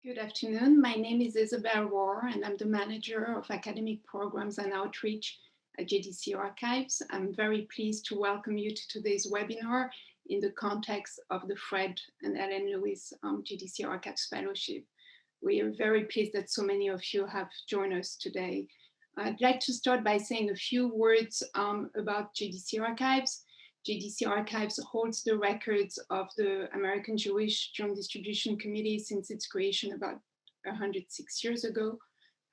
Good afternoon. My name is Isabel Rohr, and I'm the manager of academic programs and outreach at JDC Archives. I'm very pleased to welcome you to today's webinar in the context of the Fred and Ellen Lewis JDC Archives Fellowship. We are very pleased that so many of you have joined us today. I'd like to start by saying a few words about JDC Archives. JDC Archives holds the records of the American Jewish Joint Distribution Committee since its creation about 106 years ago.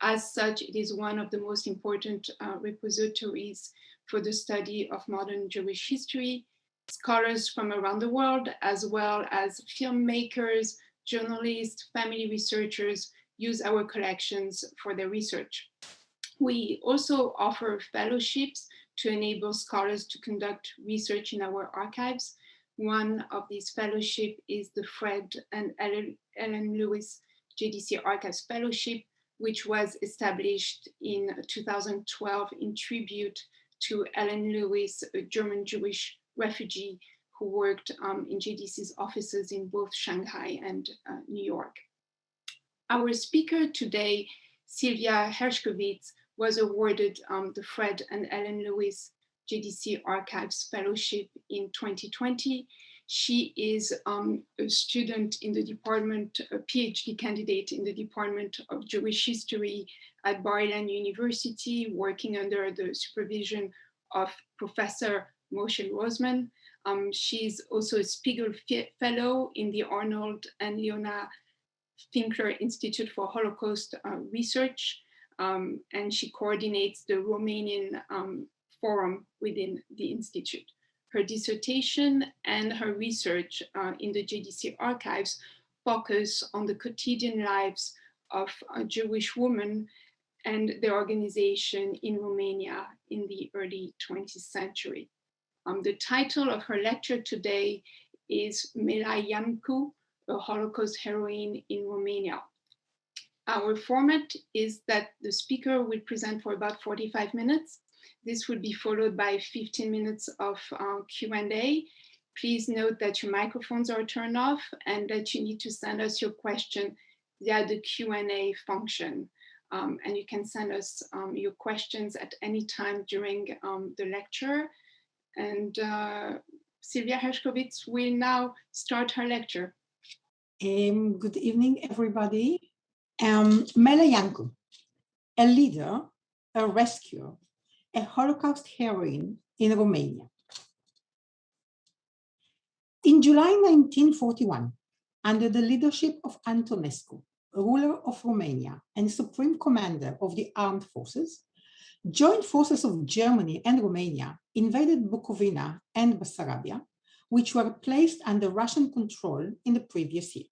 As such, it is one of the most important repositories for the study of modern Jewish history. Scholars from around the world, as well as filmmakers, journalists, family researchers, use our collections for their research. We also offer fellowships to enable scholars to conduct research in our archives. One of these fellowships is the Fred and Ellen Lewis JDC Archives Fellowship, which was established in 2012 in tribute to Ellen Lewis, a German Jewish refugee who worked in JDC's offices in both Shanghai and New York. Our speaker today, Sylvia Hershkovitz, was awarded the Fred and Ellen Lewis JDC Archives Fellowship in 2020. She is a student in the department, a PhD candidate in the Department of Jewish History at Bar-Ilan University, working under the supervision of Professor Moshe Rosman. She's also a Spiegel Fellow in the Arnold and Leona Finkler Institute for Holocaust Research. And she coordinates the Romanian forum within the Institute. Her dissertation and her research in the JDC archives focus on the quotidian lives of Jewish women and their organization in Romania in the early 20th century. The title of her lecture today is Mela Iancu, a Holocaust heroine in Romania. Our format is that the speaker will present for about 45 minutes. This will be followed by 15 minutes of Q&A. Please note that your microphones are turned off and that you need to send us your question via the Q&A function. And you can send us your questions at any time during the lecture. And Sylvia Hershkovitz will now start her lecture. Good evening, everybody. Mela Iancu, a leader, a rescuer, a Holocaust heroine in Romania. In July 1941, under the leadership of Antonescu, ruler of Romania and supreme commander of the armed forces, joint forces of Germany and Romania invaded Bukovina and Bessarabia, which were placed under Russian control in the previous year.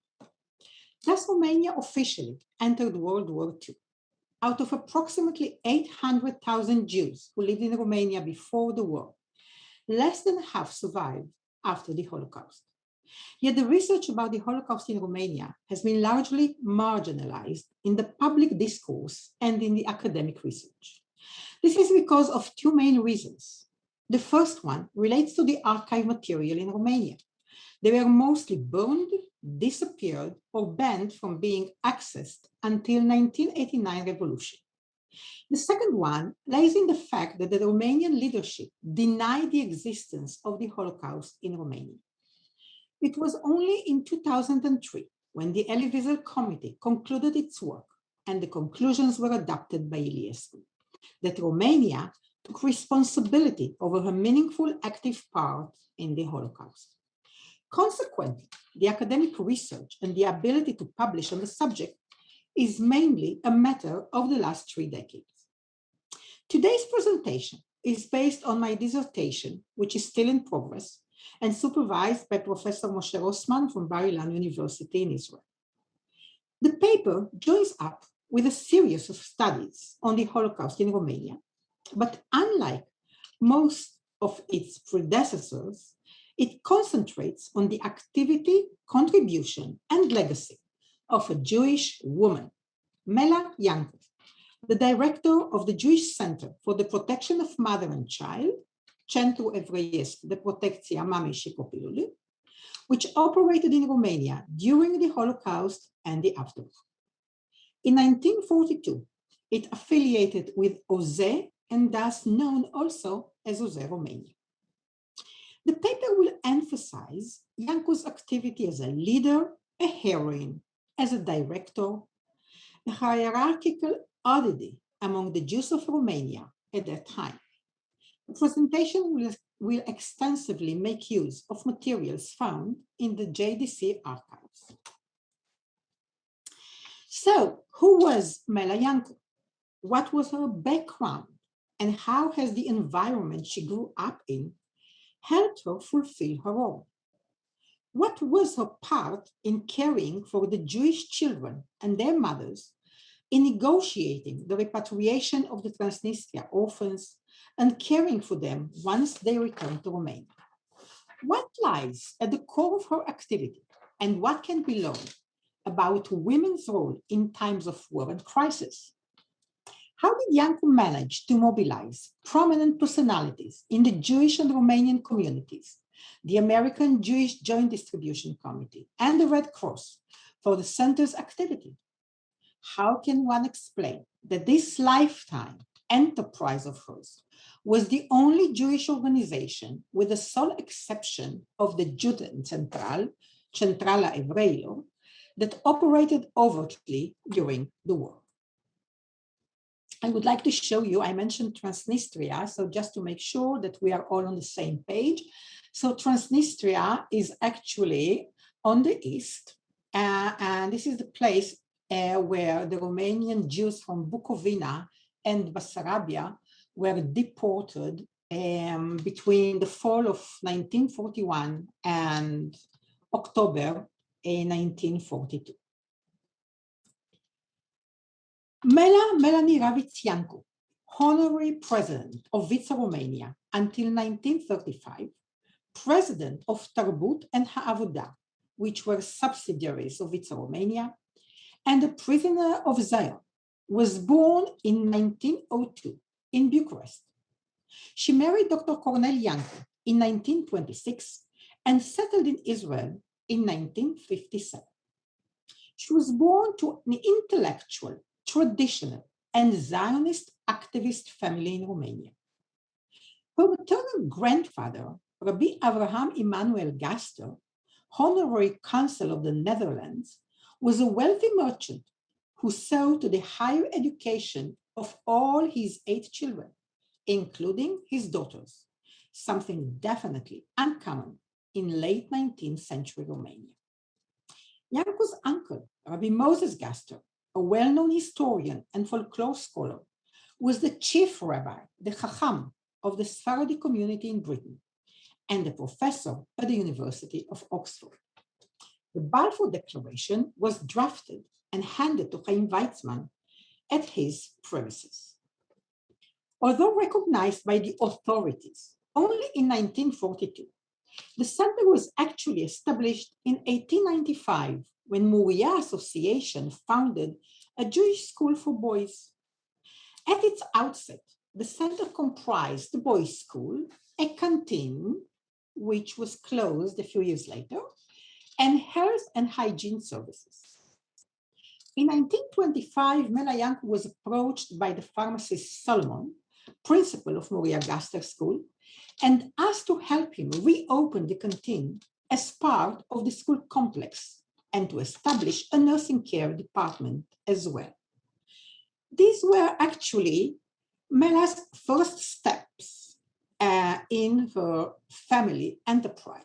Thus, Romania officially entered World War II. Out of approximately 800,000 Jews who lived in Romania before the war, less than half survived after the Holocaust. Yet the research about the Holocaust in Romania has been largely marginalized in the public discourse and in the academic research. This is because of two main reasons. The first one relates to the archive material in Romania. They were mostly burned, disappeared, or banned from being accessed until 1989 revolution. The second one lies in the fact that the Romanian leadership denied the existence of the Holocaust in Romania. It was only in 2003 when the Elie Wiesel Committee concluded its work and the conclusions were adopted by Iliescu that Romania took responsibility over her meaningful active part in the Holocaust. Consequently, the academic research and the ability to publish on the subject is mainly a matter of the last 3 decades. Today's presentation is based on my dissertation, which is still in progress, and supervised by Professor Moshe Rosman from Bar-Ilan University in Israel. The paper joins up with a series of studies on the Holocaust in Romania, but unlike most of its predecessors, it concentrates on the activity, contribution, and legacy of a Jewish woman, Mela Iancu, the director of the Jewish Center for the Protection of Mother and Child, Centru Evreiesc de Protecție a Mamei și Copilului, which operated in Romania during the Holocaust and the aftermath. In 1942, it affiliated with OZE and thus known also as OZE Romania. The paper will emphasize Iancu's activity as a leader, a heroine, as a director, a hierarchical oddity among the Jews of Romania at that time. The presentation will extensively make use of materials found in the JDC archives. So, who was Melayanko? What was her background? And how has the environment she grew up in helped her fulfill her role? What was her part in caring for the Jewish children and their mothers, in negotiating the repatriation of the Transnistria orphans and caring for them once they returned to Romania? What lies at the core of her activity, and what can be learned about women's role in times of war and crisis? How did Iancu manage to mobilize prominent personalities in the Jewish and Romanian communities, the American Jewish Joint Distribution Committee, and the Red Cross for the center's activity? How can one explain that this lifetime enterprise of hers was the only Jewish organization, with the sole exception of the Juden Centrala Evreilor, that operated overtly during the war? I would like to show you, I mentioned Transnistria, so just to make sure that we are all on the same page. So Transnistria is actually on the east, and this is the place where the Romanian Jews from Bukovina and Bessarabia were deported between the fall of 1941 and October 1942. Mela Melanie Ravitz Iancu, honorary president of Vița Romania until 1935, president of Tarbut and Ha'avoda, which were subsidiaries of Vița Romania, and a prisoner of Zion, was born in 1902 in Bucharest. She married Dr. Cornel Iancu in 1926 and settled in Israel in 1957. She was born to an intellectual, traditional, and Zionist activist family in Romania. Her maternal grandfather, Rabbi Avraham Emanuel Gaster, honorary consul of the Netherlands, was a wealthy merchant who saw to the higher education of all his 8 children, including his daughters, something definitely uncommon in late 19th century Romania. Iancu's uncle, Rabbi Moses Gaster, a well-known historian and folklore scholar, was the chief rabbi, the Chacham, of the Sephardi community in Britain, and a professor at the University of Oxford. The Balfour Declaration was drafted and handed to Chaim Weizmann at his premises. Although recognized by the authorities only in 1942, the center was actually established in 1895 when Moriah Association founded a Jewish school for boys. At its outset, the center comprised the boys' school, a canteen, which was closed a few years later, and health and hygiene services. In 1925, Mela Iancu was approached by the pharmacist Solomon, principal of Moriah Gaster School, and asked to help him reopen the canteen as part of the school complex and to establish a nursing care department as well. These were actually Mela's first steps in her family enterprise.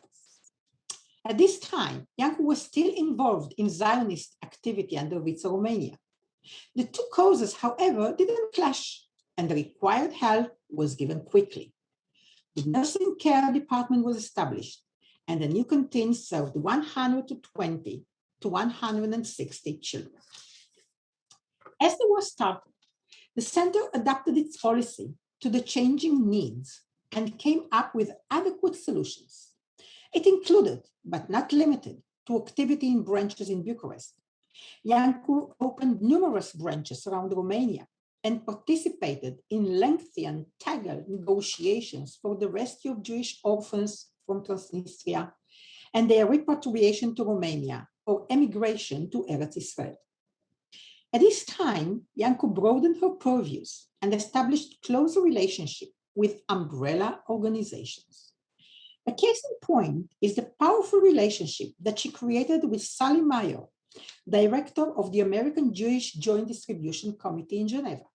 At this time, Iancu was still involved in Zionist activity under Vița Romania. The two causes, however, didn't clash, and the required help was given quickly. The nursing care department was established, and the new canteen served 120 to 160 children. As the war started, the center adapted its policy to the changing needs and came up with adequate solutions. It included, but not limited to, activity in branches in Bucharest. Iancu opened numerous branches around Romania and participated in lengthy and tangled negotiations for the rescue of Jewish orphans from Transnistria and their repatriation to Romania or emigration to Eretz Israel. At this time, Iancu broadened her purviews and established closer relationship with umbrella organizations. A case in point is the powerful relationship that she created with Sally Meyer, director of the American Jewish Joint Distribution Committee in Geneva,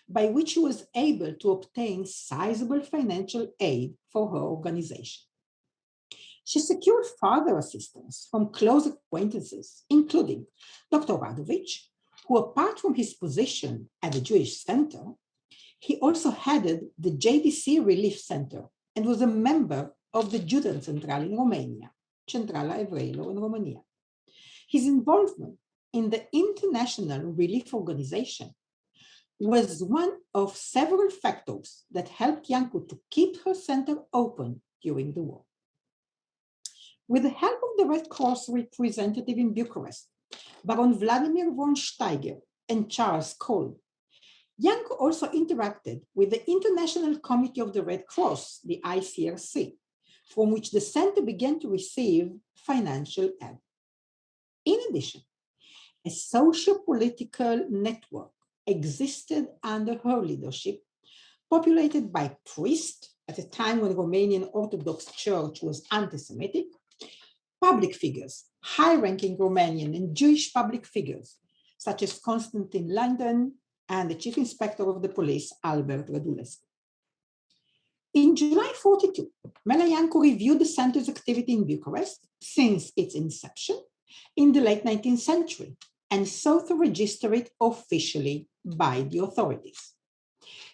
by which she was able to obtain sizable financial aid for her organization. She secured further assistance from close acquaintances, including Dr. Radovich, who, apart from his position at the Jewish Center, he also headed the JDC Relief Center and was a member of the Judenzentrale in Romania, Centrala Evreilor in Romania. His involvement in the International Relief Organization was one of several factors that helped Iancu to keep her center open during the war. With the help of the Red Cross representative in Bucharest, Baron Vladimir von Steiger and Charles Cole, Iancu also interacted with the International Committee of the Red Cross, the ICRC, from which the center began to receive financial aid. In addition, a socio-political network existed under her leadership, populated by priests at a time when Romanian Orthodox Church was anti-Semitic, public figures, high-ranking Romanian and Jewish public figures, such as Constantine Landon and the Chief Inspector of the Police, Albert Radulescu. In July 1942, Melayanko reviewed the center's activity in Bucharest since its inception in the late 19th century and sought to register it officially by the authorities.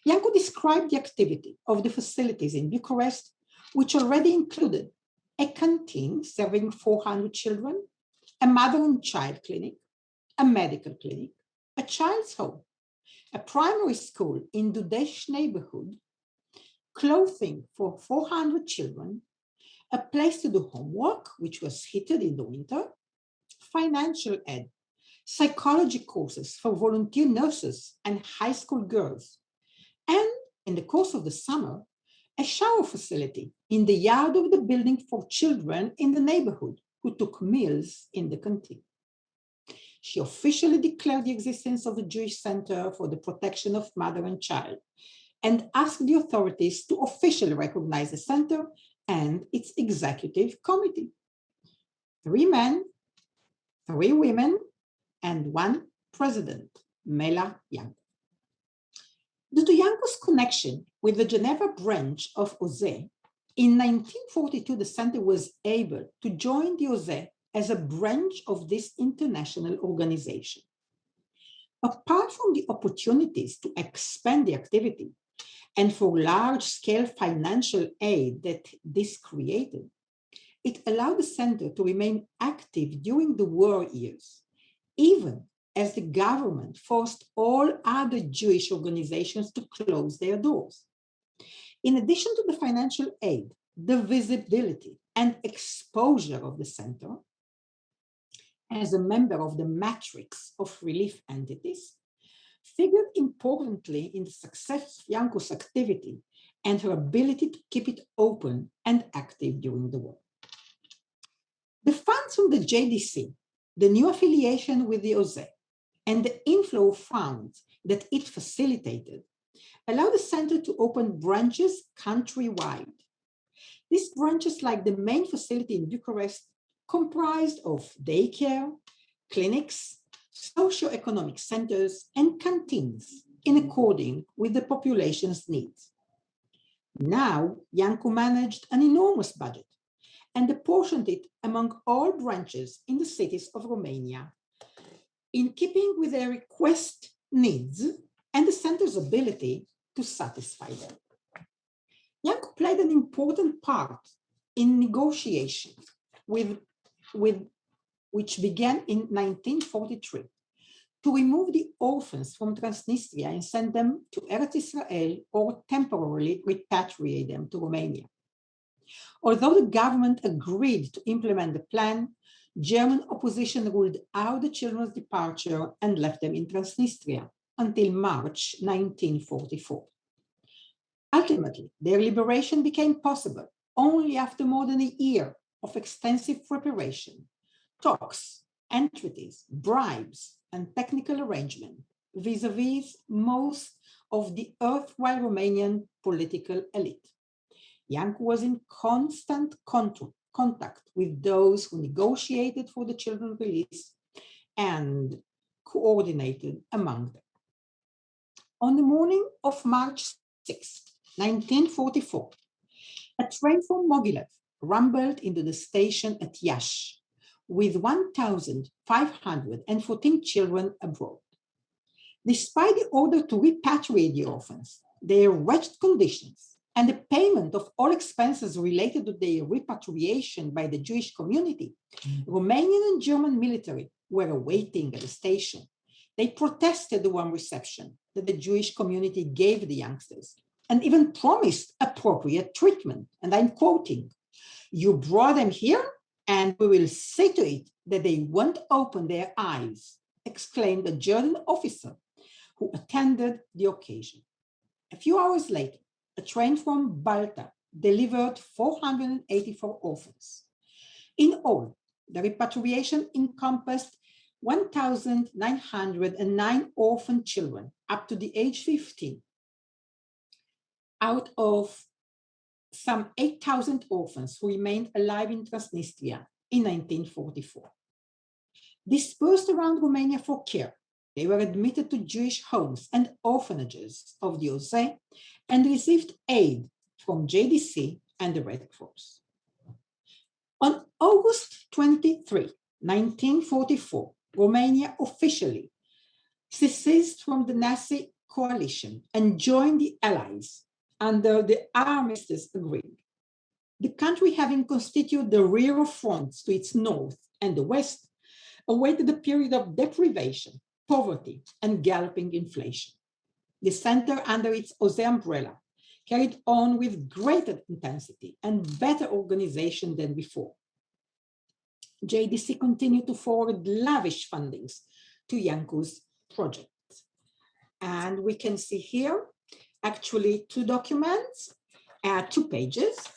Iancu described the activity of the facilities in Bucharest, which already included a canteen serving 400 children, a mother and child clinic, a medical clinic, a child's home, a primary school in Dudești neighborhood, clothing for 400 children, a place to do homework, which was heated in the winter, financial aid, psychology courses for volunteer nurses and high school girls, and in the course of the summer, a shower facility in the yard of the building for children in the neighborhood who took meals in the canteen. She officially declared the existence of the Jewish Center for the Protection of Mother and Child and asked the authorities to officially recognize the center and its executive committee. 3 men, 3 women, and 1 president, Mela Iancu. Due to Iancu's connection with the Geneva branch of OSE, in 1942, the center was able to join the OSE as a branch of this international organization. Apart from the opportunities to expand the activity and for large-scale financial aid that this created, it allowed the center to remain active during the war years, even as the government forced all other Jewish organizations to close their doors. In addition to the financial aid, the visibility and exposure of the center as a member of the matrix of relief entities figured importantly in the success of Iancu's activity and her ability to keep it open and active during the war. The funds from the JDC, the new affiliation with the OSE, and the inflow of funds that it facilitated allowed the center to open branches countrywide. These branches, like the main facility in Bucharest, comprised of daycare, clinics, socio-economic centers, and canteens in accordance with the population's needs. Now, Iancu managed an enormous budget and apportioned it among all branches in the cities of Romania, in keeping with their request needs and the center's ability to satisfy them. Iancu played an important part in negotiations which began in 1943 to remove the orphans from Transnistria and send them to Eretz Israel or temporarily repatriate them to Romania. Although the government agreed to implement the plan, German opposition ruled out the children's departure and left them in Transnistria until March 1944. Ultimately, their liberation became possible only after more than a year of extensive preparation, talks, entreaties, bribes, and technical arrangement vis-a-vis most of the erstwhile Romanian political elite. Iancu was in constant contact with those who negotiated for the children's release and coordinated among them. On the morning of March 6, 1944, a train from Mogilev rumbled into the station at Iași with 1,514 children abroad. Despite the order to repatriate the orphans, their wretched conditions, and the payment of all expenses related to their repatriation by the Jewish community, Romanian and German military were awaiting at the station. They protested the warm reception that the Jewish community gave the youngsters and even promised appropriate treatment. And I'm quoting, "You brought them here and we will see to it that they won't open their eyes," exclaimed a German officer who attended the occasion. A few hours later, a train from Balta delivered 484 orphans. In all, the repatriation encompassed 1,909 orphan children up to the age 15, out of some 8,000 orphans who remained alive in Transnistria in 1944. Dispersed around Romania for care, they were admitted to Jewish homes and orphanages of the OSE and received aid from JDC and the Red Cross. On August 23, 1944, Romania officially seceded from the Nazi coalition and joined the Allies under the Armistice Agreement. The country, having constituted the rear of fronts to its north and the west, awaited a period of deprivation, poverty, and galloping inflation. The center, under its OSE umbrella, carried on with greater intensity and better organization than before. JDC continued to forward lavish fundings to Iancu's project. And we can see here actually two documents, 2 pages.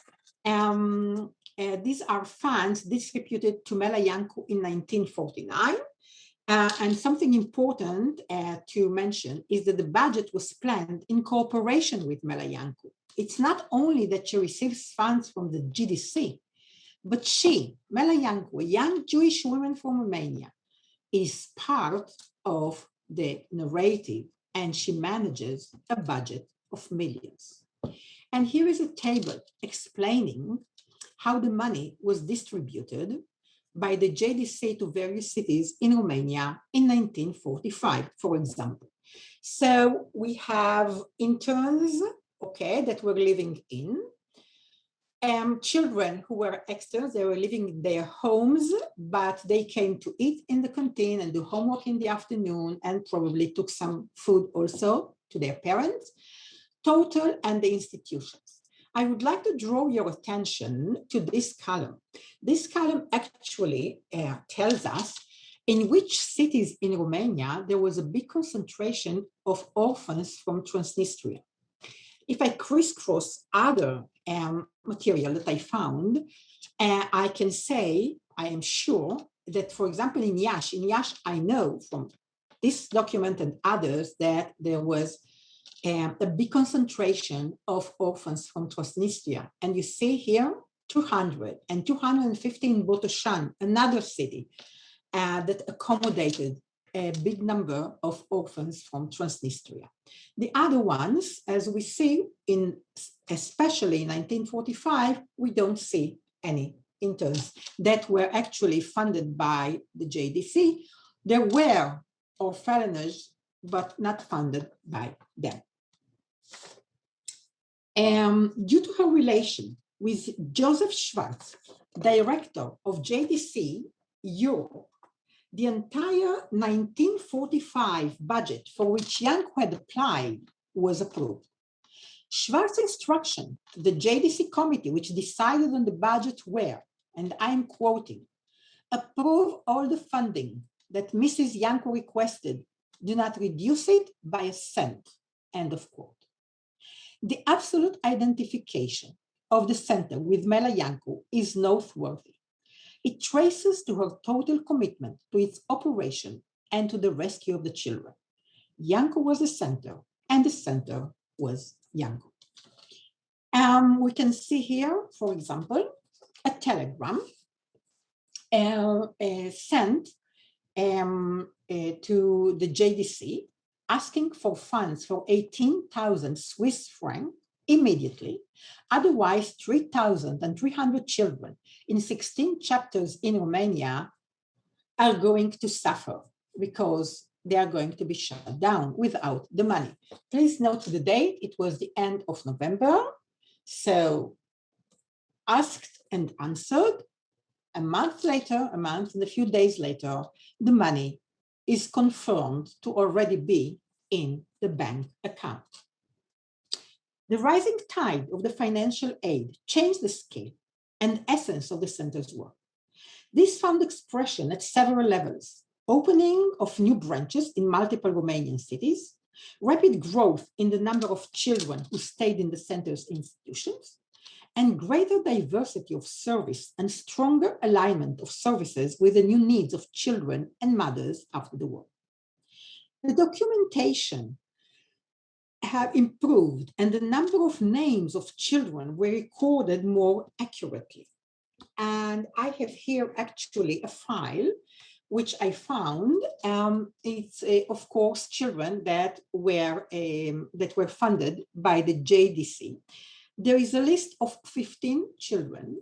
These are funds distributed to Mela Iancu in 1949. And something important to mention is that the budget was planned in cooperation with Mela Iancu. It's not only that she receives funds from the GDC, but she, Mela Iancu, a young Jewish woman from Romania, is part of the narrative, and she manages a budget of millions. And here is a table explaining how the money was distributed by the JDC to various cities in Romania in 1945, for example. So we have interns, okay, that were living in, children who were extras. They were living in their homes, but they came to eat in the canteen and do homework in the afternoon and probably took some food also to their parents, total and the institutions. I would like to draw your attention to this column. This column actually tells us in which cities in Romania there was a big concentration of orphans from Transnistria. If I crisscross other material that I found, I can say, I am sure that, for example, in Iași, I know from this document and others that there was a big concentration of orphans from Transnistria. And you see here 200 and 250 in Botoșani, another city that accommodated a big number of orphans from Transnistria. The other ones, as we see, especially in 1945, we don't see any interns that were actually funded by the JDC. There were orphanage, but not funded by them. Due to her relation with Joseph Schwarz, director of JDC Europe, the entire 1945 budget for which Iancu had applied was approved. Schwarz's instruction to the JDC committee, which decided on the budget, were, and I'm quoting, "Approve all the funding that Mrs. Iancu requested. Do not reduce it by a cent," end of quote. The absolute identification of the center with Mela Iancu is noteworthy. It traces to her total commitment to its operation and to the rescue of the children. Iancu was the center, and the center was Iancu. We can see here, for example, a telegram sent to the JDC asking for funds for 18,000 Swiss francs immediately. Otherwise, 3,300 children in 16 chapters in Romania are going to suffer because they are going to be shut down without the money. Please note the date, it was the end of November. So asked and answered. A month later, a month and a few days later, the money is confirmed to already be in the bank account. The rising tide of the financial aid changed the scale and essence of the center's work. This found expression at several levels: opening of new branches in multiple Romanian cities, rapid growth in the number of children who stayed in the center's institutions, and greater diversity of service and stronger alignment of services with the new needs of children and mothers after the war. The documentation have improved and the number of names of children were recorded more accurately. And I have here actually a file which I found. It's of course children that were funded by the JDC. There is a list of 15 children,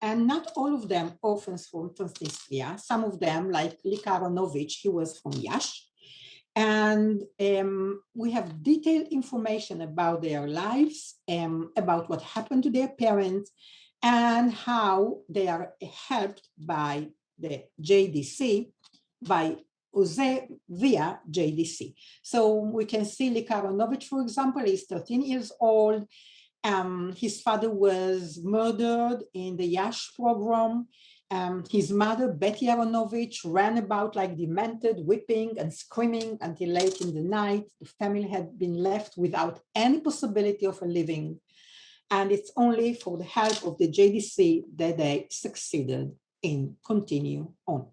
and not all of them orphans from Transnistria. Some of them, like Lika Aronovich, he was from Iași. And we have detailed information about their lives, about what happened to their parents, and how they are helped by the JDC, by OZE via JDC. So we can see Lika Aronovich, for example, is 13 years old. His father was murdered in the Iași pogrom. His mother, Betty Aronovich, ran about like demented, weeping and screaming until late in the night. The family had been left without any possibility of a living. And it's only for the help of the JDC that they succeeded in continue on.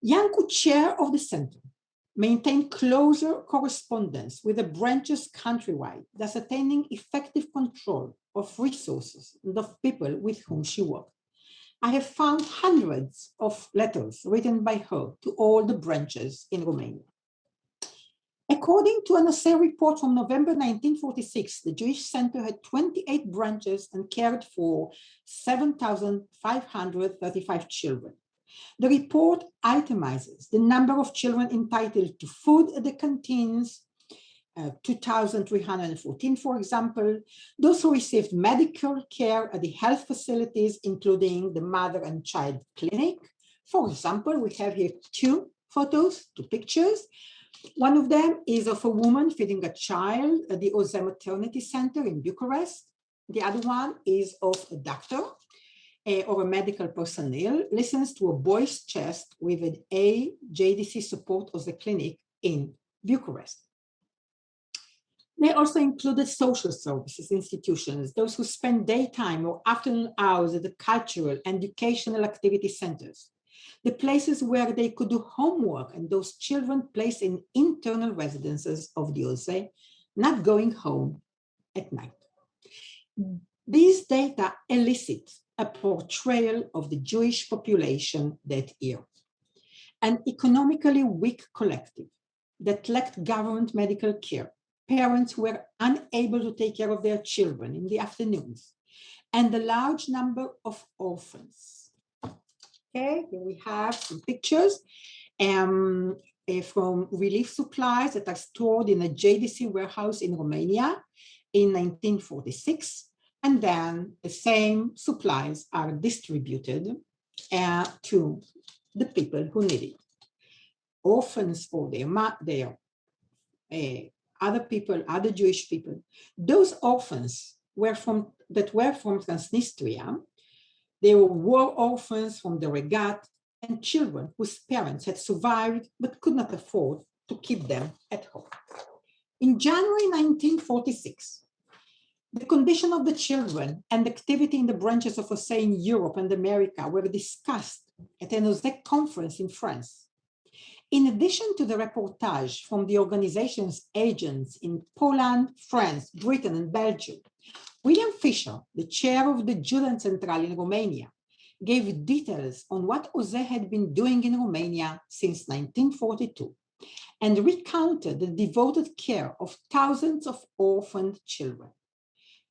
Iancu, chair of the center, maintained closer correspondence with the branches countrywide, thus attaining effective control of resources and of people with whom she worked. I have found hundreds of letters written by her to all the branches in Romania. According to an OSCE report from November 1946, the Jewish Center had 28 branches and cared for 7,535 children. The report itemizes the number of children entitled to food at the canteens, 2,314, for example, those who received medical care at the health facilities, including the mother and child clinic. For example, we have here two pictures. One of them is of a woman feeding a child at the OZE maternity center in Bucharest. The other one is of a doctor or a medical personnel listens to a boy's chest with an JDC support of the clinic in Bucharest. They also included social services institutions, those who spend daytime or afternoon hours at the cultural and educational activity centers, the places where they could do homework, and those children placed in internal residences of the OZE, not going home at night. These data elicit a portrayal of the Jewish population that year, an economically weak collective that lacked government medical care, parents who were unable to take care of their children in the afternoons, and the large number of orphans. Okay, here we have some pictures from relief supplies that are stored in a JDC warehouse in Romania in 1946. And then the same supplies are distributed to the people who need it. Orphans or their other people, other Jewish people. Those orphans that were from Transnistria. They were war orphans from the Regat and children whose parents had survived but could not afford to keep them at home. In January 1946, The condition of the children and activity in the branches of OSE in Europe and America were discussed at an OSE conference in France. In addition to the reportage from the organization's agents in Poland, France, Britain, and Belgium, William Fischer, the chair of the Judenzentrale in Romania, gave details on what OSE had been doing in Romania since 1942 and recounted the devoted care of thousands of orphaned children.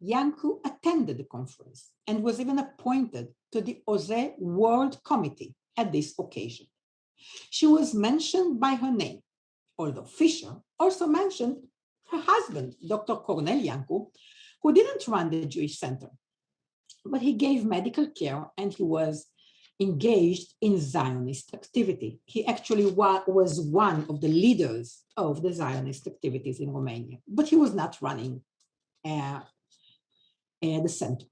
Iancu attended the conference and was even appointed to the OSE World Committee at this occasion. She was mentioned by her name, although Fischer also mentioned her husband, Dr. Cornel Iancu, who didn't run the Jewish Center, but he gave medical care and he was engaged in Zionist activity. He actually was one of the leaders of the Zionist activities in Romania, but he was not running the center.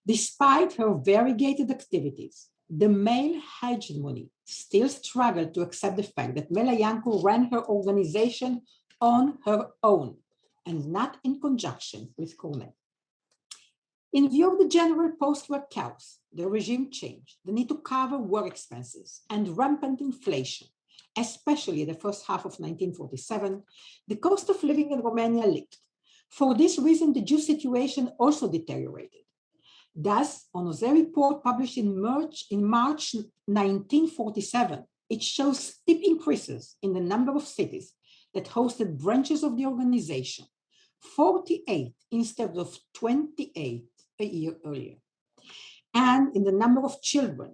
Despite her variegated activities, the male hegemony still struggled to accept the fact that Mela Iancu ran her organization on her own and not in conjunction with Cornel. In view of the general post-war chaos, the regime changed, the need to cover war expenses, and rampant inflation, especially the first half of 1947, the cost of living in Romania leaped. For this reason, the Jew situation also deteriorated. Thus, on OSE report published in March 1947, it shows steep increases in the number of cities that hosted branches of the organization, 48 instead of 28 a year earlier, and in the number of children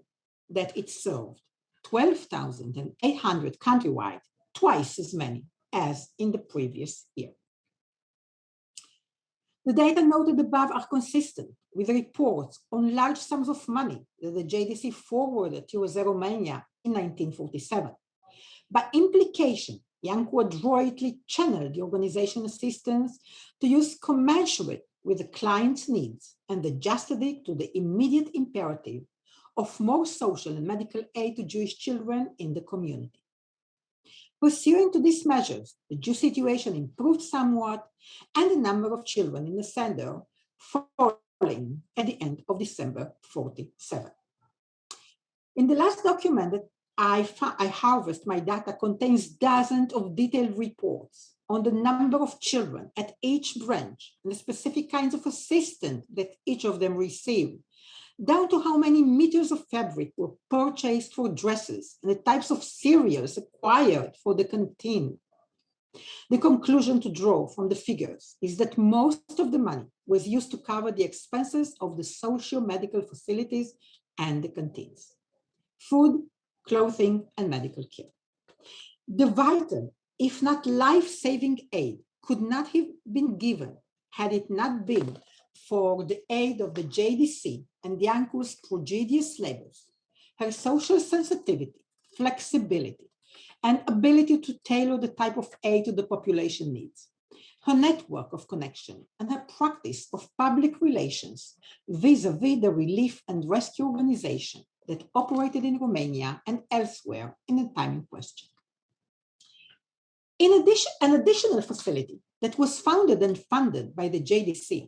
that it served, 12,800 countrywide, twice as many as in the previous year. The data noted above are consistent with reports on large sums of money that the JDC forwarded to OSE Romania in 1947. By implication, Iancu adroitly channeled the organization assistance to use commensurate with the client's needs and adjusted it to the immediate imperative of more social and medical aid to Jewish children in the community. Pursuant to these measures, the Jew situation improved somewhat and the number of children in the center falling at the end of December 47. In the last document that I harvest, my data contains dozens of detailed reports on the number of children at each branch and the specific kinds of assistance that each of them received, down to how many meters of fabric were purchased for dresses and the types of cereals acquired for the canteen. The conclusion to draw from the figures is that most of the money was used to cover the expenses of the socio-medical facilities and the canteens, food, clothing, and medical care. The vital, if not life-saving aid could not have been given had it not been for the aid of the JDC and Iancu's prodigious labors, her social sensitivity, flexibility, and ability to tailor the type of aid to the population needs, her network of connection, and her practice of public relations vis-a-vis the relief and rescue organization that operated in Romania and elsewhere in the time in question. In addition, an additional facility that was founded and funded by the JDC,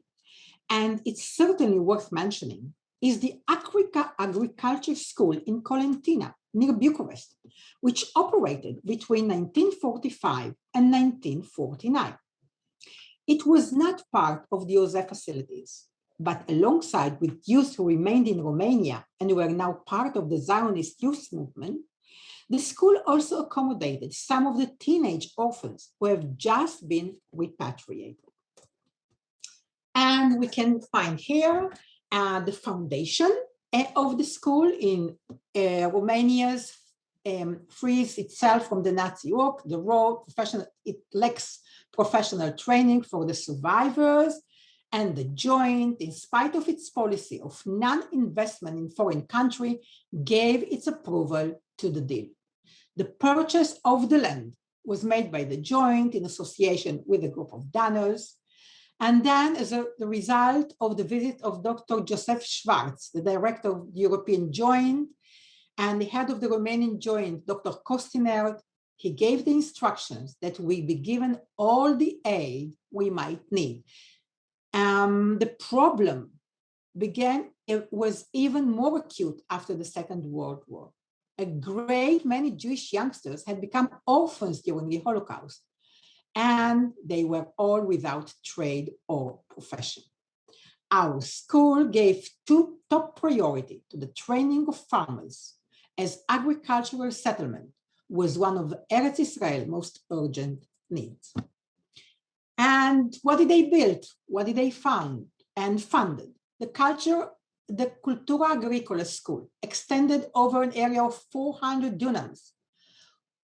and it's certainly worth mentioning, is the Agriculture School in Colentina, near Bucharest, which operated between 1945 and 1949. It was not part of the OSE facilities, but alongside with youth who remained in Romania and were now part of the Zionist youth movement, the school also accommodated some of the teenage orphans who have just been repatriated. And we can find here the foundation of the school in Romania's frees itself from the Nazi work, the role, it lacks professional training for the survivors, and the joint, in spite of its policy of non-investment in foreign country, gave its approval to the deal. The purchase of the land was made by the joint in association with a group of donors. And then as the result of the visit of Dr. Joseph Schwarz, the director of the European Joint, and the head of the Romanian Joint, Dr. Costinert, he gave the instructions that we be given all the aid we might need. The problem it was even more acute after the Second World War. A great many Jewish youngsters had become orphans during the Holocaust, and they were all without trade or profession. Our school gave top priority to the training of farmers, as agricultural settlement was one of Eretz Israel's most urgent needs. And what did they build? What did they fund and funded? The Cultura Agricola School extended over an area of 400 dunams,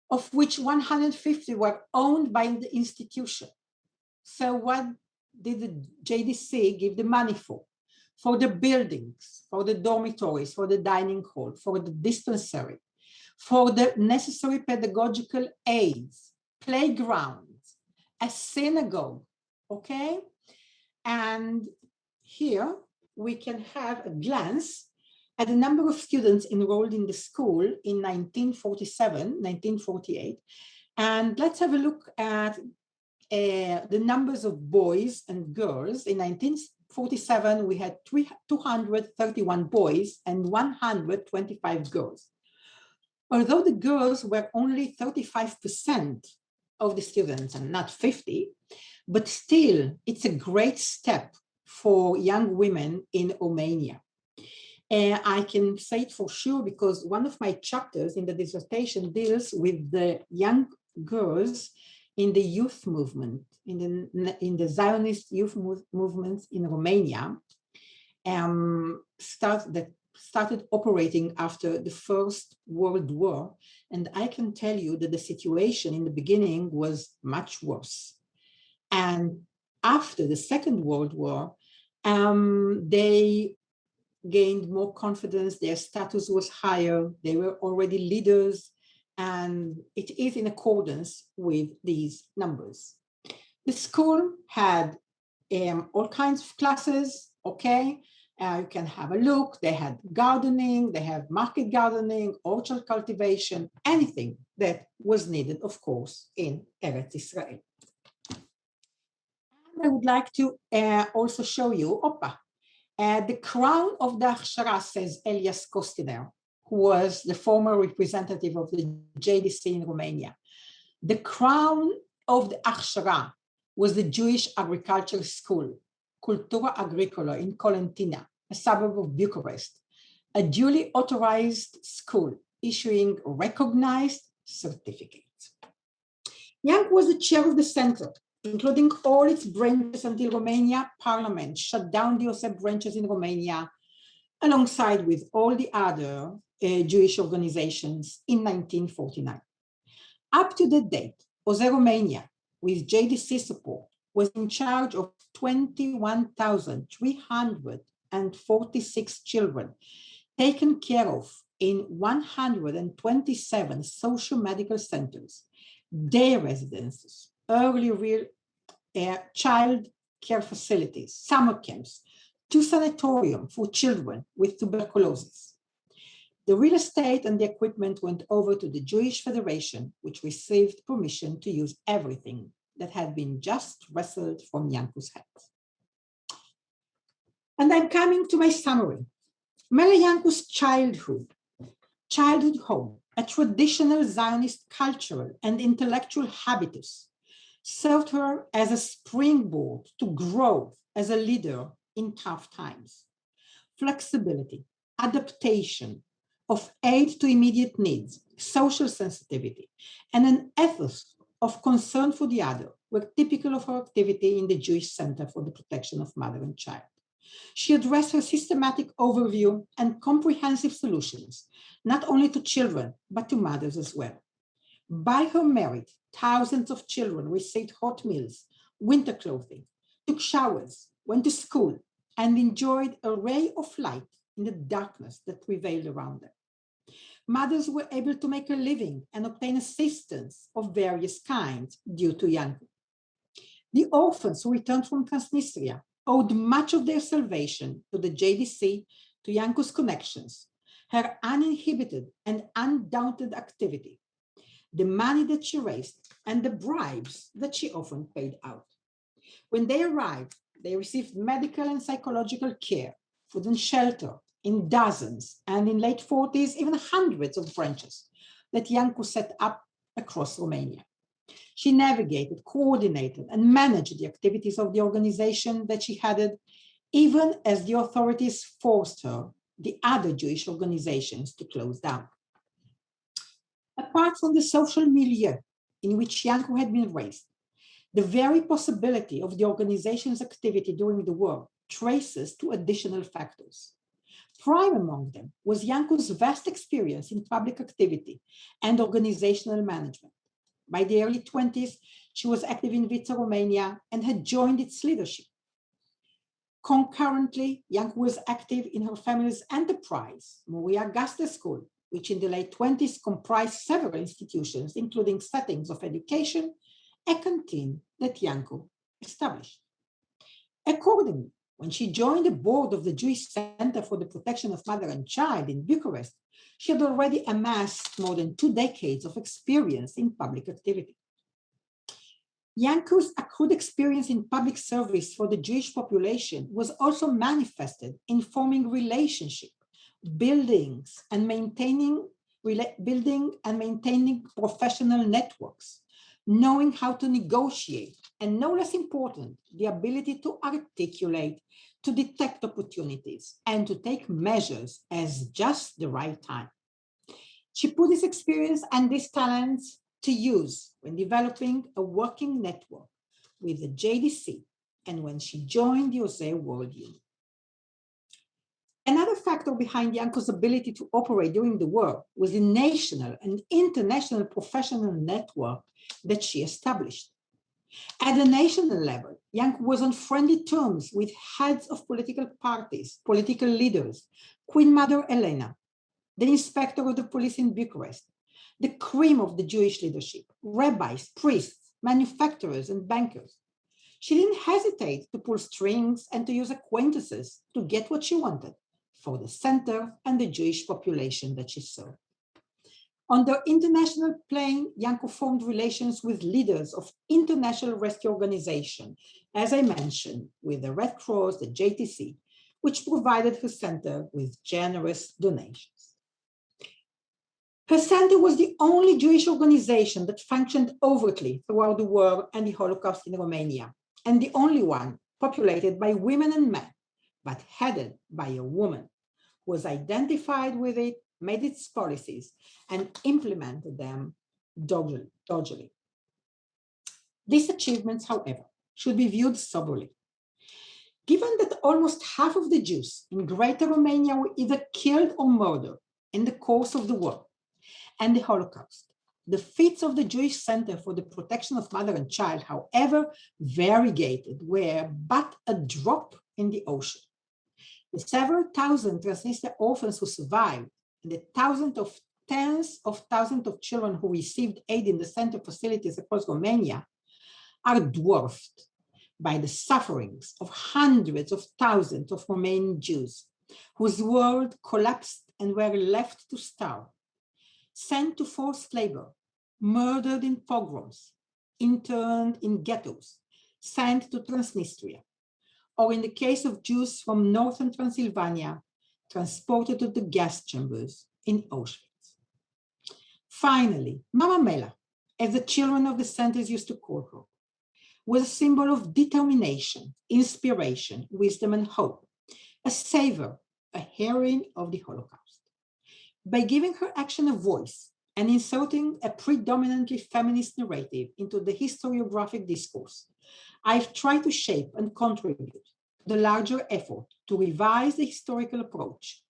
of which 150 were owned by the institution. So what did the JDC give the money for? For the buildings, for the dormitories, for the dining hall, for the dispensary, for the necessary pedagogical aids, playgrounds, a synagogue, okay? And here we can have a glance at the number of students enrolled in the school in 1947, 1948. And let's have a look at the numbers of boys and girls. In 1947, we had 231 boys and 125 girls. Although the girls were only 35% of the students and not 50, but still it's a great step for young women in Romania. I can say it for sure because one of my chapters in the dissertation deals with the young girls in the youth movement, in the Zionist youth movements in Romania, that started operating after the First World War. And I can tell you that the situation in the beginning was much worse. And after the Second World War, they gained more confidence, their status was higher, they were already leaders, and it is in accordance with these numbers. The school had all kinds of classes, okay? You can have a look. They had gardening, they have market gardening, orchard cultivation, anything that was needed, of course, in Eretz Israel. And I would like to also show you, the crown of the Achshara, says Elias Kostiner, who was the former representative of the JDC in Romania. The crown of the Achshara was the Jewish agricultural school, Cultura Agricola in Colentina, a suburb of Bucharest, a duly authorized school issuing recognized certificates. Iancu was the chair of the center, including all its branches until Romania Parliament shut down the OSEP branches in Romania, alongside with all the other Jewish organizations in 1949. Up to the date, OSE Romania, with JDC support, was in charge of 21,346 children taken care of in 127 social medical centers, day residences, early real child care facilities, summer camps, 2 sanatoriums for children with tuberculosis. The real estate and the equipment went over to the Jewish Federation, which received permission to use everything that had been just wrestled from Iancu's hands. And I'm coming to my summary. Mela Iancu's childhood home, a traditional Zionist cultural and intellectual habitus, served her as a springboard to grow as a leader in tough times. Flexibility, adaptation, of aid to immediate needs, social sensitivity, and an ethos of concern for the other were typical of her activity in the Jewish Center for the Protection of Mother and Child. She addressed her systematic overview and comprehensive solutions, not only to children, but to mothers as well. By her merit, thousands of children received hot meals, winter clothing, took showers, went to school, and enjoyed a ray of light in the darkness that prevailed around them. Mothers were able to make a living and obtain assistance of various kinds due to Iancu. The orphans who returned from Transnistria owed much of their salvation to the JDC, to Iancu's connections, her uninhibited and undaunted activity, the money that she raised, and the bribes that she often paid out. When they arrived, They received medical and psychological care, food and shelter in dozens, and in late 40s, even hundreds of branches that Iancu set up across Romania. She navigated, coordinated, and managed the activities of the organization that she headed, even as the authorities forced her, the other Jewish organizations, to close down. Apart from the social milieu in which Iancu had been raised, the very possibility of the organization's activity during the war traces to additional factors. Prime among them was Iancu's vast experience in public activity and organizational management. By the early 20s, she was active in Vița Romania and had joined its leadership. Concurrently, Iancu was active in her family's enterprise, Moria Gaste School, which in the late 20s comprised several institutions, including settings of education, a canteen that Iancu established. Accordingly, when she joined the board of the Jewish Center for the Protection of Mother and Child in Bucharest, she had already amassed more than 2 decades of experience in public activity. Iancu's accrued experience in public service for the Jewish population was also manifested in forming relationships, building and maintaining professional networks, knowing how to negotiate, and no less important, the ability to articulate, to detect opportunities, and to take measures as just the right time. She put this experience and these talents to use when developing a working network with the JDC and when she joined the OSE World Union. Another factor behind Iancu's ability to operate during the war was the national and international professional network that she established. At the national level, Iancu was on friendly terms with heads of political parties, political leaders, Queen Mother Elena, the inspector of the police in Bucharest, the cream of the Jewish leadership, rabbis, priests, manufacturers, and bankers. She didn't hesitate to pull strings and to use acquaintances to get what she wanted for the center and the Jewish population that she served. On the international plane, Iancu formed relations with leaders of international rescue organizations, as I mentioned, with the Red Cross, the JTC, which provided her center with generous donations. Her center was the only Jewish organization that functioned overtly throughout the war and the Holocaust in Romania, and the only one populated by women and men, but headed by a woman who was identified with it, made its policies, and implemented them doggedly. These achievements, however, should be viewed soberly. Given that almost half of the Jews in Greater Romania were either killed or murdered in the course of the war and the Holocaust, the feats of the Jewish Center for the Protection of Mother and Child, however variegated, were but a drop in the ocean. The several thousand Transnistria orphans who survived, and the tens of thousands of children who received aid in the center facilities across Romania are dwarfed by the sufferings of hundreds of thousands of Romanian Jews whose world collapsed and were left to starve, sent to forced labor, murdered in pogroms, interned in ghettos, sent to Transnistria, or in the case of Jews from northern Transylvania, transported to the gas chambers in Auschwitz. Finally, Mama Mela, as the children of the centers used to call her, was a symbol of determination, inspiration, wisdom, and hope, a savior, a heroine of the Holocaust. By giving her action a voice and inserting a predominantly feminist narrative into the historiographic discourse, I've tried to shape and contribute to the larger effort to revise the historical approach,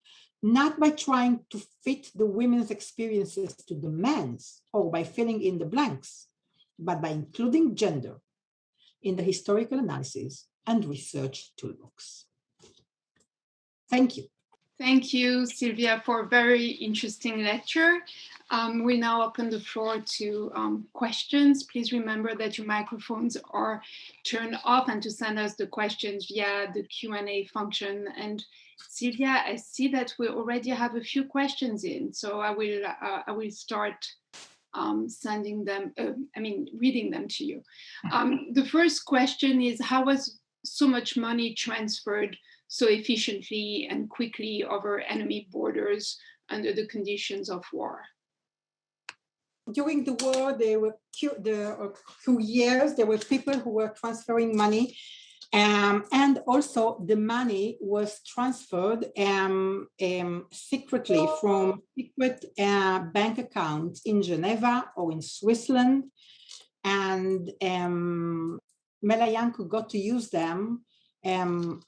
not by trying to fit the women's experiences to the men's or by filling in the blanks, but by including gender in the historical analysis and research toolbox. Thank you. Thank you, Sylvia, for a very interesting lecture. We now open the floor to questions. Please remember that your microphones are turned off and to send us the questions via the Q&A function. And Sylvia, I see that we already have a few questions in, so I will start reading them to you. The first question is, how was so much money transferred so efficiently and quickly over enemy borders under the conditions of war? During the war, there were 2 years, there were people who were transferring money, and also the money was transferred secretly from secret bank accounts in Geneva or in Switzerland, and Melayanko got to use them. It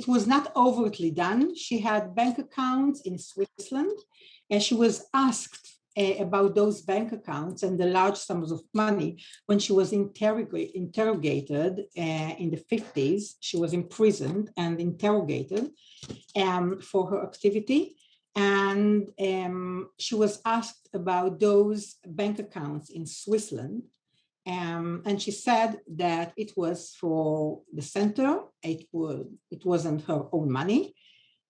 was not overtly done. She had bank accounts in Switzerland, and she was asked about those bank accounts and the large sums of money when she was interrogated in the 50s. She was imprisoned and interrogated for her activity. And she was asked about those bank accounts in Switzerland. And she said that it was for the center. It wasn't her own money.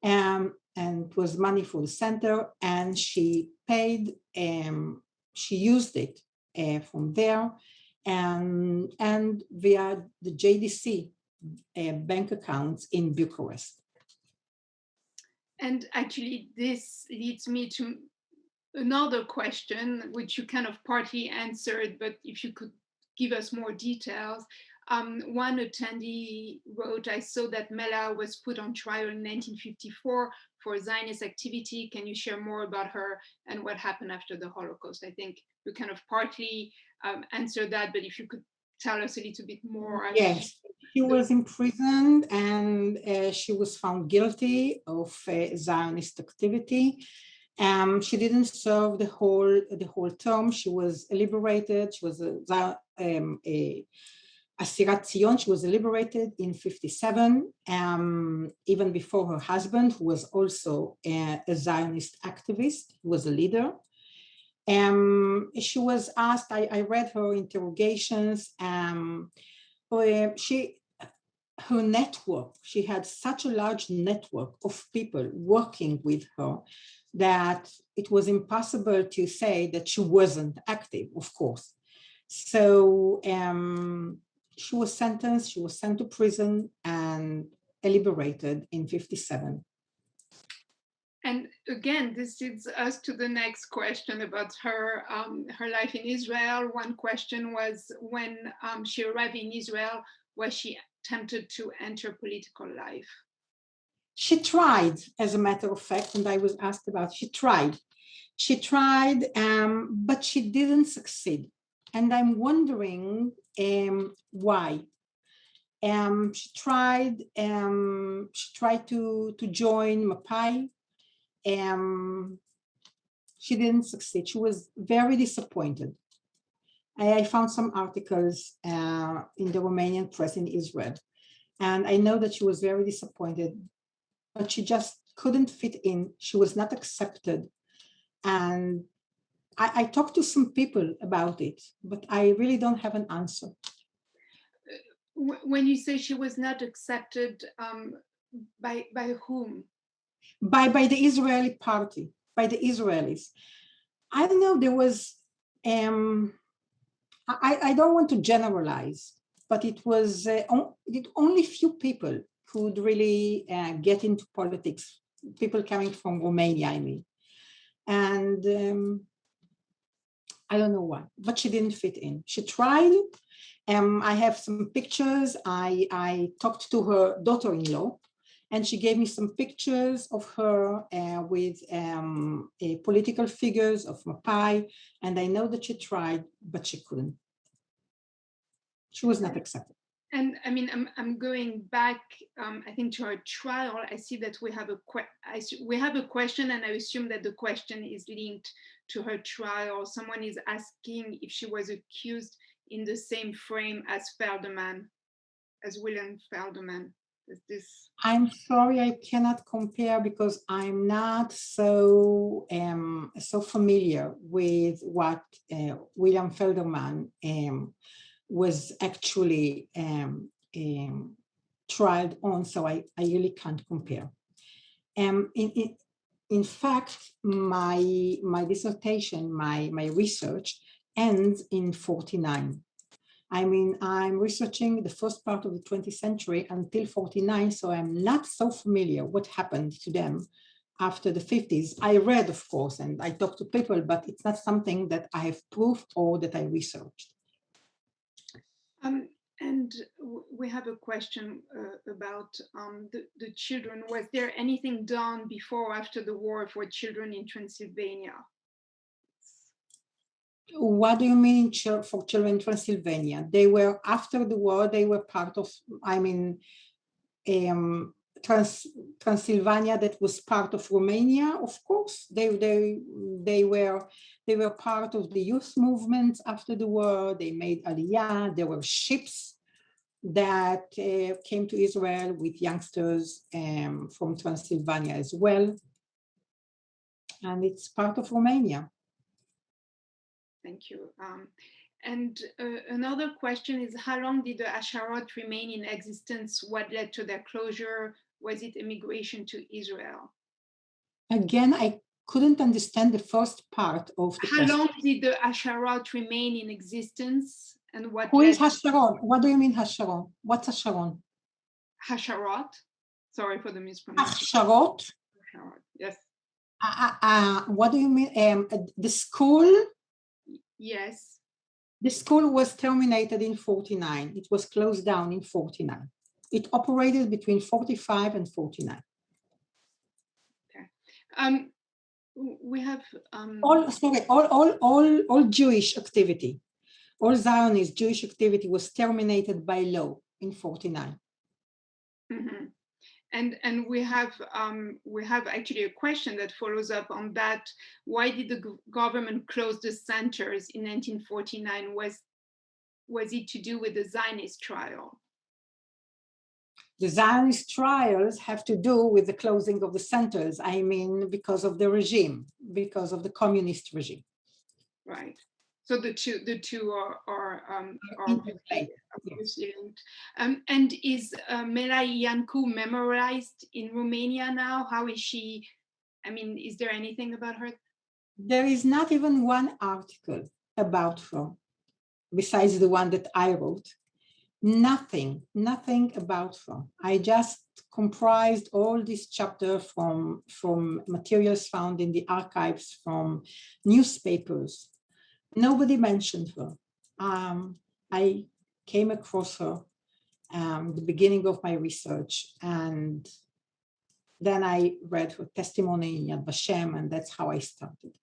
And it was money for the center, and she paid, she used it from there, and via the JDC bank accounts in Bucharest. And actually, this leads me to another question, which you kind of partly answered, but if you could give us more details. One attendee wrote, I saw that Mela was put on trial in 1954 for Zionist activity. Can you share more about her and what happened after the Holocaust? I think you kind of partly answered that, but if you could tell us a little bit more. Yes, she was imprisoned, and she was found guilty of Zionist activity. She didn't serve the whole term. She was liberated. She was a Asirat Zion. She was liberated in 57, even before her husband, who was also a Zionist activist, was a leader. She was asked, I read her interrogations, her network, she had such a large network of people working with her that it was impossible to say that she wasn't active, of course. So she was sentenced, she was sent to prison and liberated in 57. And again, this leads us to the next question about her life in Israel. One question was, when she arrived in Israel, was she tempted to enter political life? She tried, as a matter of fact, and I was asked about, she tried, but she didn't succeed. And I'm wondering why. She tried to join Mapai. She didn't succeed. She was very disappointed. I found some articles in the Romanian press in Israel, and I know that she was very disappointed, but she just couldn't fit in. She was not accepted. And I talked to some people about it, but I really don't have an answer. When you say she was not accepted, by whom? By the Israeli party, by the Israelis. I don't know, there was, I don't want to generalize, but it was only few people could really get into politics, people coming from Romania, I mean. And I don't know why, but she didn't fit in. She tried. I have some pictures. I talked to her daughter-in-law, and she gave me some pictures of her with political figures of Mapai. And I know that she tried, but she couldn't. She was not accepted. And I mean, I'm going back, I think, to our trial. I see that we have a question, and I assume that the question is linked to her trial. Someone is asking if she was accused in the same frame as William Felderman. Is this? I'm sorry, I cannot compare because I'm not so familiar with what William Felderman was actually tried on, so I really can't compare. In fact, my dissertation, my research ends in 49. I mean, I'm researching the first part of the 20th century until 49, so I'm not so familiar what happened to them after the 50s. I read, of course, and I talked to people, but it's not something that I have proof or that I researched. And we have a question about the children. Was there anything done before or after the war for children in Transylvania? What do you mean for children in Transylvania? They were, after the war, they were part of, I mean, Transylvania that was part of Romania, of course. They were part of the youth movement after the war. They made Aliyah. There were ships that came to Israel with youngsters from Transylvania as well. And it's part of Romania. Thank you. And another question is, how long did the Asharot remain in existence? What led to their closure? Was it immigration to Israel? Again, I couldn't understand the first part of the question. How long did the Asharot remain in existence? And what Who is Hasharon? What do you mean Hasharon? What's Hasharon? Hasharot? Sorry for the mispronunciation. Hasharot? Yes. What do you mean? The school? Yes. The school was terminated in 49. It was closed down in 49. It operated between 45 and 49. Okay. We have all Jewish activity, all Zionist Jewish activity was terminated by law in 49. Mm-hmm. And we have actually a question that follows up on that. Why did the government close the centers in 1949? Was it to do with the Zionist trial? The Zionist trials have to do with the closing of the centers. I mean, because of the regime, because of the communist regime. Right. So the two are obviously linked. And is Mela Iancu memorized in Romania now? How is she? I mean, is there anything about her? There is not even one article about her, besides the one that I wrote. Nothing about her. I just comprised all this chapter from materials found in the archives, from newspapers. Nobody mentioned her. I came across her at the beginning of my research, and then I read her testimony in Yad Vashem, and that's how I started.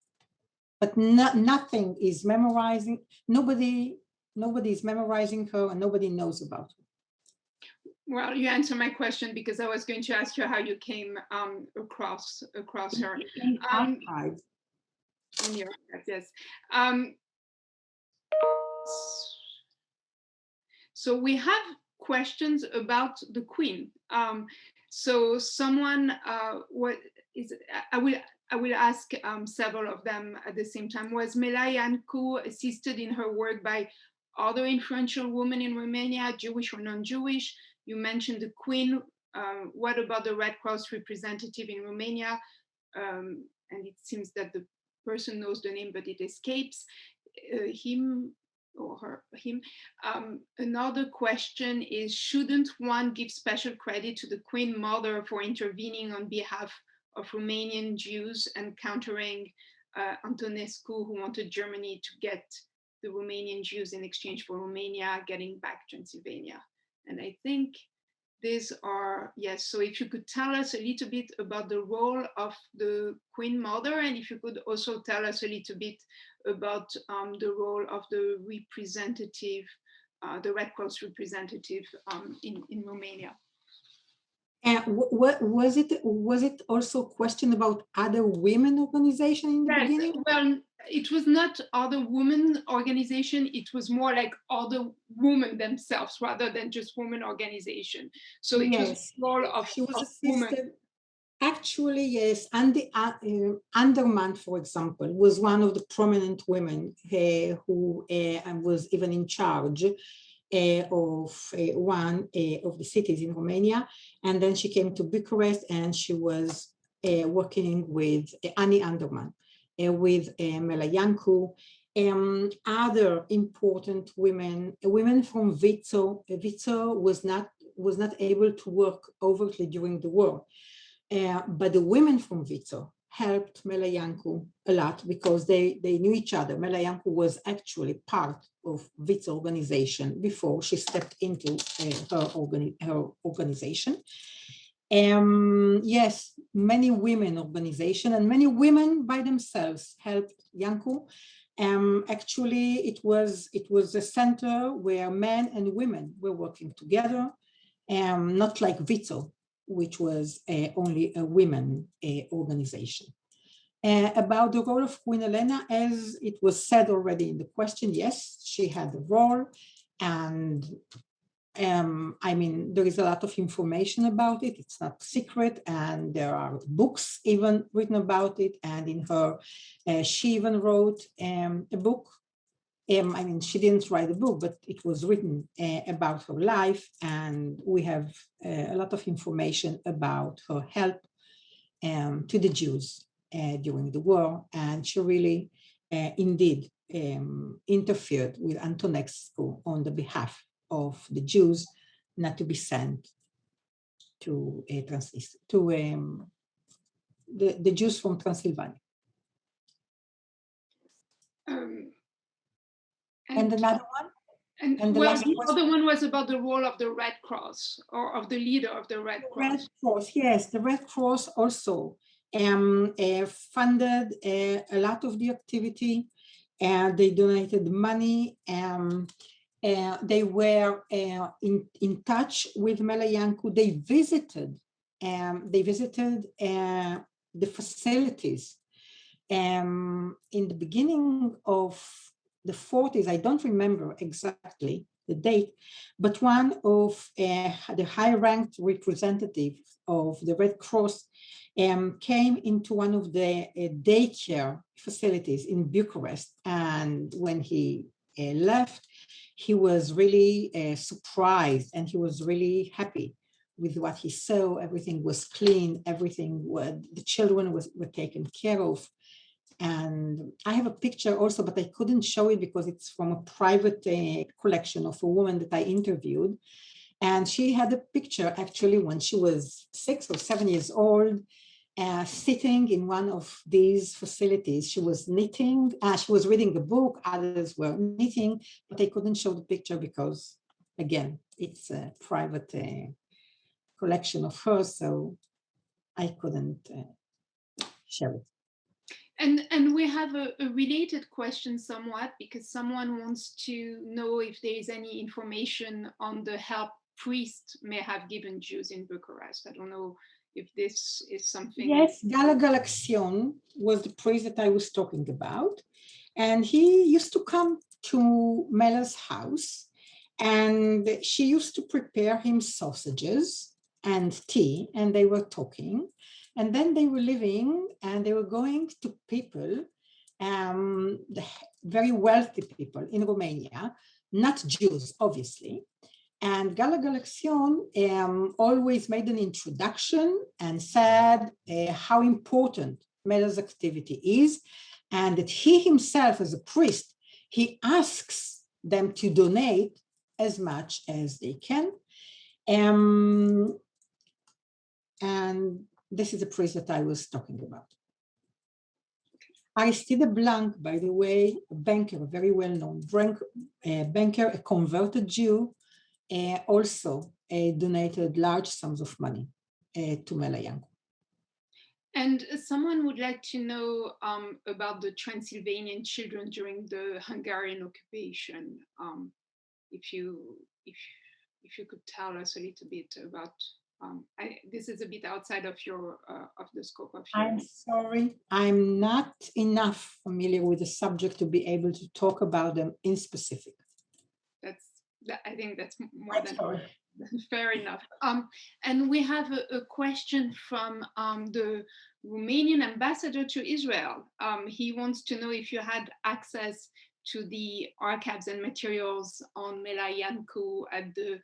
But nothing is memorizing. Nobody is memorizing her, and nobody knows about her. Well, you answered my question, because I was going to ask you how you came across her. In archives. In your archives, yes. So we have questions about the Queen. So someone, I will ask several of them at the same time. Was Melayanko assisted in her work by other influential women in Romania, Jewish or non-Jewish? You mentioned the Queen. What about the Red Cross representative in Romania? And it seems that the person knows the name, but it escapes him or him. Another question is, shouldn't one give special credit to the Queen Mother for intervening on behalf of Romanian Jews and countering Antonescu, who wanted Germany to get the Romanian Jews in exchange for Romania getting back Transylvania? And I think these are, yes, so if you could tell us a little bit about the role of the Queen Mother, and if you could also tell us a little bit about the role of the representative, the Red Cross representative in Romania. And what was it also a question about other women organizations in the beginning? Well, it was not other women organization. It was more like other women themselves rather than just women organization. So it was role of she was women. assisted. Actually, yes. And the Anderman, for example, was one of the prominent women who was even in charge of one of the cities in Romania. And then she came to Bucharest, and she was working with Annie Anderman, with Mela Iancu, Other important women, women from Witzo. Witzo was not able to work overtly during the war, but the women from Witzo helped Melayanko a lot because they knew each other. Melayanko was actually part of Witzo organization before she stepped into her organization. Yes, many women organization and many women by themselves helped Iancu. Actually, it was a center where men and women were working together, not like Witzo, which was only a women organization. About the role of Queen Elena, as it was said already in the question, yes, she had a role, and I mean, there is a lot of information about it. It's not secret, and there are books even written about it. And in her, she even wrote a book. I mean, she didn't write a book, but it was written about her life, and we have a lot of information about her help to the Jews during the war, and she really, indeed, interfered with Antonescu on the behalf of the Jews not to be sent to Transnistria, to the Jews from Transylvania. And another one? And well, the other one was about the role of the Red Cross, or of the leader of the Red Cross. Red Cross, yes, the Red Cross also funded a lot of the activity, and they donated money. They were in touch with Melayanko. They visited the facilities in the beginning of the 40s. I don't remember exactly the date, but one of the high-ranked representatives of the Red Cross came into one of the daycare facilities in Bucharest, and when he left, he was really surprised, and he was really happy with what he saw. Everything was clean, the children were taken care of. And I have a picture also, but I couldn't show it because it's from a private collection of a woman that I interviewed. And she had a picture actually when she was 6 or 7 years old, sitting in one of these facilities. She was knitting, she was reading a book, others were knitting, but I couldn't show the picture because, again, it's a private collection of hers, so I couldn't share it. And we have a related question somewhat, because someone wants to know if there is any information on the help priests may have given Jews in Bucharest. I don't know if this is something. Yes, Gala Galaxion was the priest that I was talking about. And he used to come to Mela's house, and she used to prepare him sausages and tea, and they were talking. And then they were living, and they were going to people, very wealthy people in Romania, not Jews, obviously. And Gala Galaxion always made an introduction and said how important Mela's activity is, and that he himself, as a priest, he asks them to donate as much as they can. And this is the priest that I was talking about. Aristide Blanc, by the way, a banker, a very well-known banker, a converted Jew, also donated large sums of money to Melayanko. And someone would like to know about the Transylvanian children during the Hungarian occupation. If you could tell us a little bit about. This is a bit outside of your of the scope of your. I'm sorry, I'm not enough familiar with the subject to be able to talk about them in specific. I think that's more than fair enough. And we have a question from the Romanian ambassador to Israel. He wants to know if you had access to the archives and materials on Melayanko at the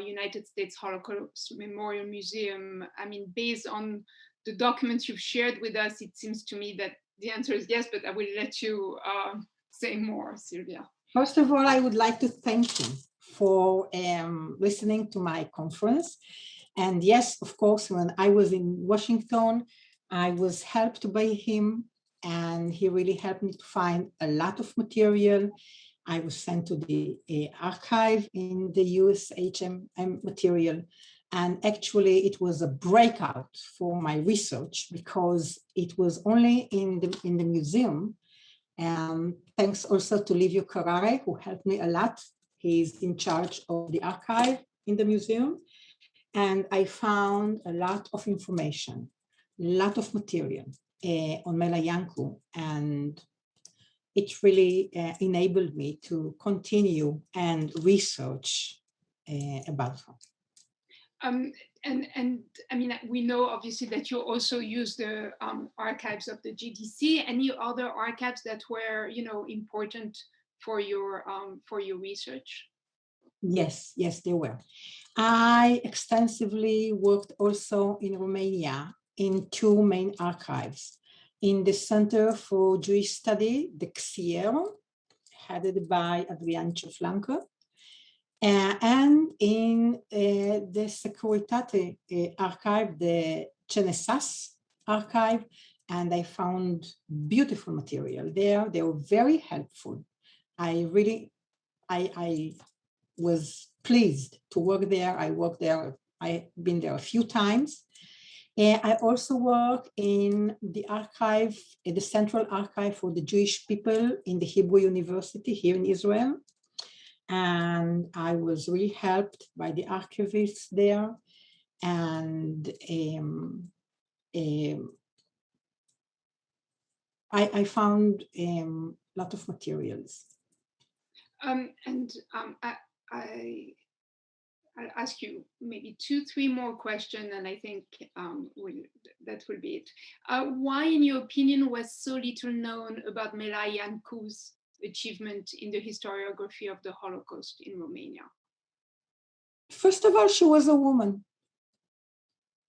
United States Holocaust Memorial Museum. I mean, based on the documents you've shared with us, it seems to me that the answer is yes, but I will let you say more, Sylvia. First of all, I would like to thank him for listening to my conference. And yes, of course, when I was in Washington, I was helped by him, and he really helped me to find a lot of material. I was sent to the archive in the USHM material. And actually, it was a breakout for my research because it was only in the museum. Thanks also to Livio Carrare, who helped me a lot. He's in charge of the archive in the museum. And I found a lot of information, a lot of material on Melayanko. And it really enabled me to continue and research about her. And I mean, we know obviously that you also use the archives of the GDC. Any other archives that were, you know, important for your research? Yes, there were. I extensively worked also in Romania in two main archives. In the Center for Jewish Study, the XIER, headed by Adrian Cioflancă, and in the Securitate archive, the CNSAS archive, and I found beautiful material there. They were very helpful. I was pleased to work there. I worked there, I've been there a few times. I also work in the archive, in the Central Archive for the Jewish people in the Hebrew University here in Israel. And I was really helped by the archivists there. And I found a lot of materials. I'll ask you maybe 2-3 more questions, and I think that will be it. Why, in your opinion, was so little known about Mela Iancu's achievement in the historiography of the Holocaust in Romania? First of all, she was a woman.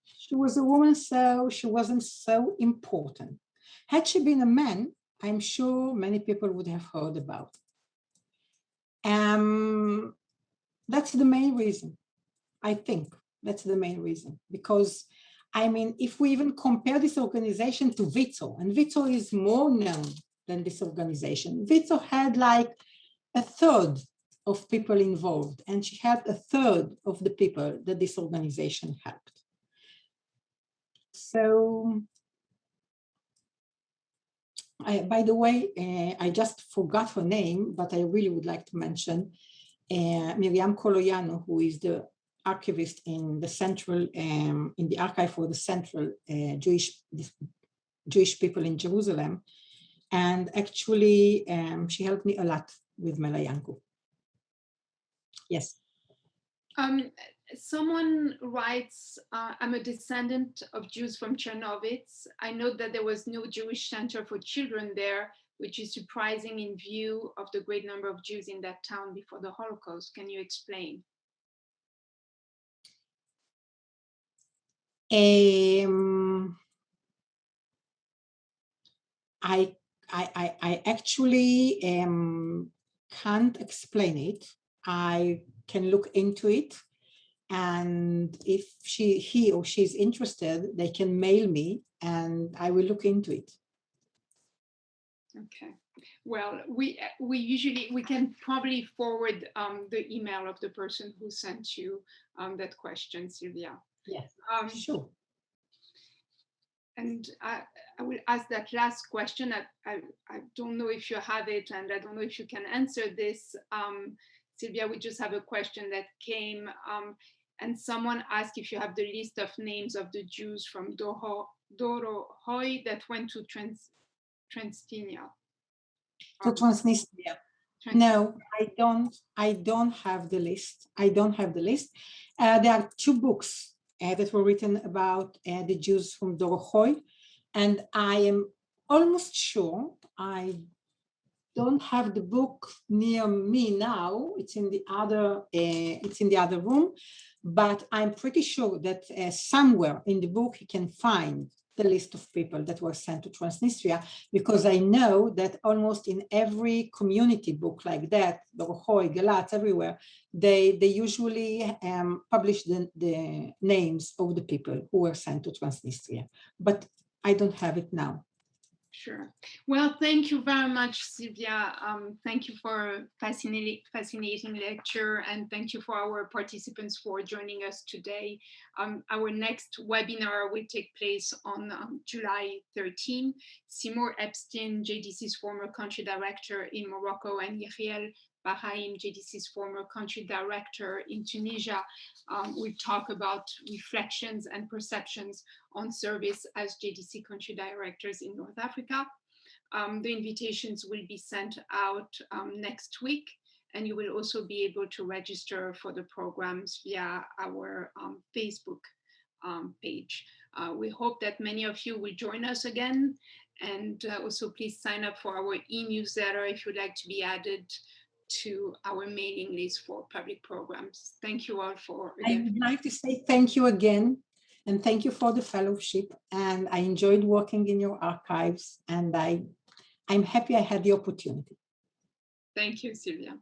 She was a woman, so she wasn't so important. Had she been a man, I'm sure many people would have heard about it. That's the main reason. I think that's the main reason, because I mean, if we even compare this organization to WIZO, and WIZO is more known than this organization. WIZO had like a third of people involved, and she had a third of the people that this organization helped. So, by the way, I just forgot her name, but I really would like to mention Miriam Coloianu, who is the archivist in the central, in the archive for the central Jewish people in Jerusalem. And actually, she helped me a lot with Melayanko. Yes. Someone writes, I'm a descendant of Jews from Chernovitz. I know that there was no Jewish center for children there, which is surprising in view of the great number of Jews in that town before the Holocaust. Can you explain? I actually can't explain it. I can look into it, and if he or she is interested, they can mail me, and I will look into it. Okay. Well, we can probably forward the email of the person who sent you that question, Sylvia. Yes, sure. And I will ask that last question. I don't know if you have it, and I don't know if you can answer this. Sylvia, we just have a question that came, and someone asked if you have the list of names of the Jews from Dorohoi that went to Transnistria. To Transnistria. No, I don't have the list. I don't have the list. There are 2 books that were written about the Jews from Dorohoi, and I am almost sure, I don't have the book near me now. It's in the other room, but I'm pretty sure that somewhere in the book you can find the list of people that were sent to Transnistria, because I know that almost in every community book like that, the Rohoi, Galatz, everywhere, they usually publish the names of the people who were sent to Transnistria, but I don't have it now. Sure. Well, thank you very much, Sylvia. Thank you for a fascinating lecture, and thank you for our participants for joining us today. Our next webinar will take place on July 13. Seymour Epstein, JDC's former country director in Morocco, and Yeriel Bahraim, JDC's former country director in Tunisia, we talk about reflections and perceptions on service as JDC country directors in North Africa. The invitations will be sent out next week, and you will also be able to register for the programs via our Facebook page. We hope that many of you will join us again, and also please sign up for our e-newsletter if you'd like to be added to our mailing list for public programs. Thank you all for, again. I would like to say thank you again, and thank you for the fellowship. And I enjoyed working in your archives, and I'm happy I had the opportunity. Thank you, Sylvia.